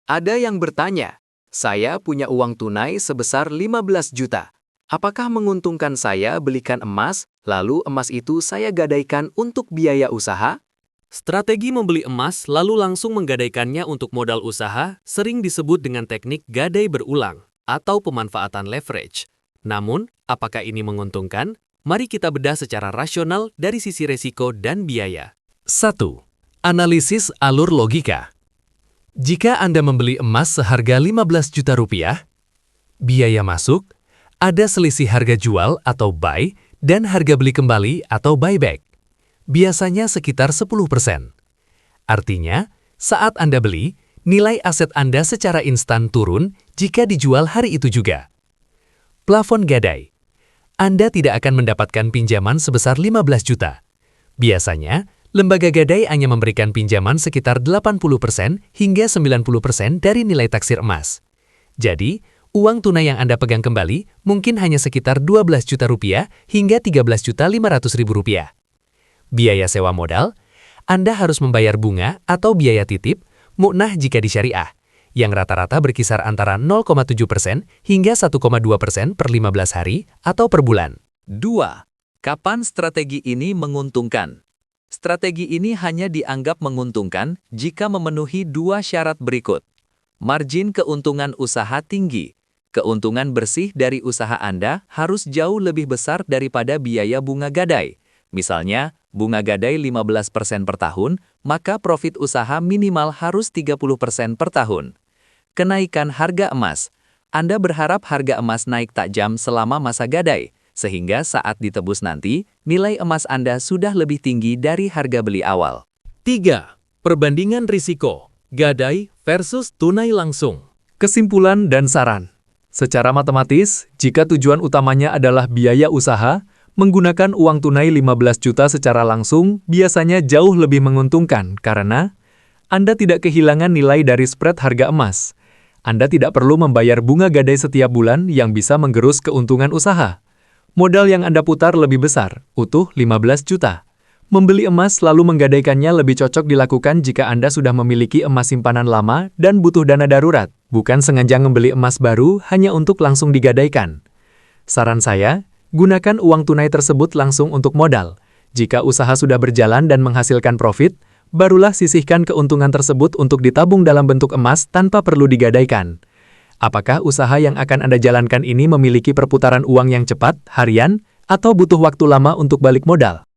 Ada yang bertanya, saya punya uang tunai sebesar 15 juta. Apakah menguntungkan saya belikan emas, lalu emas itu saya gadaikan untuk biaya usaha? Strategi membeli emas lalu langsung menggadaikannya untuk modal usaha sering disebut dengan teknik gadai berulang atau pemanfaatan leverage. Namun, apakah ini menguntungkan? Mari kita bedah secara rasional dari sisi resiko dan biaya. 1. Analisis alur logika. Jika Anda membeli emas seharga 15 juta rupiah, biaya masuk, ada selisih harga jual atau buy dan harga beli kembali atau buyback. Biasanya sekitar 10%. Artinya, saat Anda beli, nilai aset Anda secara instan turun jika dijual hari itu juga. Plafon gadai. Anda tidak akan mendapatkan pinjaman sebesar 15 juta. Biasanya, lembaga gadai hanya memberikan pinjaman sekitar 80% hingga 90% dari nilai taksir emas. Jadi, uang tunai yang Anda pegang kembali mungkin hanya sekitar 12 juta rupiah hingga 13 juta 500 ribu rupiah. Biaya sewa modal, Anda harus membayar bunga atau biaya titip, mu'nah jika di syariah, yang rata-rata berkisar antara 0,7% hingga 1,2% per 15 hari atau per bulan. 2. Kapan strategi ini menguntungkan? Strategi ini hanya dianggap menguntungkan jika memenuhi dua syarat berikut. Margin keuntungan usaha tinggi. Keuntungan bersih dari usaha Anda harus jauh lebih besar daripada biaya bunga gadai. Misalnya, bunga gadai 15% per tahun, maka profit usaha minimal harus 30% per tahun. Kenaikan harga emas. Anda berharap harga emas naik tajam selama masa gadai, sehingga saat ditebus nanti, nilai emas Anda sudah lebih tinggi dari harga beli awal. 3. Perbandingan risiko, gadai versus tunai langsung. Kesimpulan dan saran. Secara matematis, jika tujuan utamanya adalah biaya usaha, menggunakan uang tunai 15 juta secara langsung biasanya jauh lebih menguntungkan karena Anda tidak kehilangan nilai dari spread harga emas. Anda tidak perlu membayar bunga gadai setiap bulan yang bisa menggerus keuntungan usaha. Modal yang Anda putar lebih besar, utuh 15 juta. Membeli emas lalu menggadaikannya lebih cocok dilakukan jika Anda sudah memiliki emas simpanan lama dan butuh dana darurat, bukan sengaja membeli emas baru hanya untuk langsung digadaikan. Saran saya, gunakan uang tunai tersebut langsung untuk modal. Jika usaha sudah berjalan dan menghasilkan profit, barulah sisihkan keuntungan tersebut untuk ditabung dalam bentuk emas tanpa perlu digadaikan. Apakah usaha yang akan Anda jalankan ini memiliki perputaran uang yang cepat, harian, atau butuh waktu lama untuk balik modal?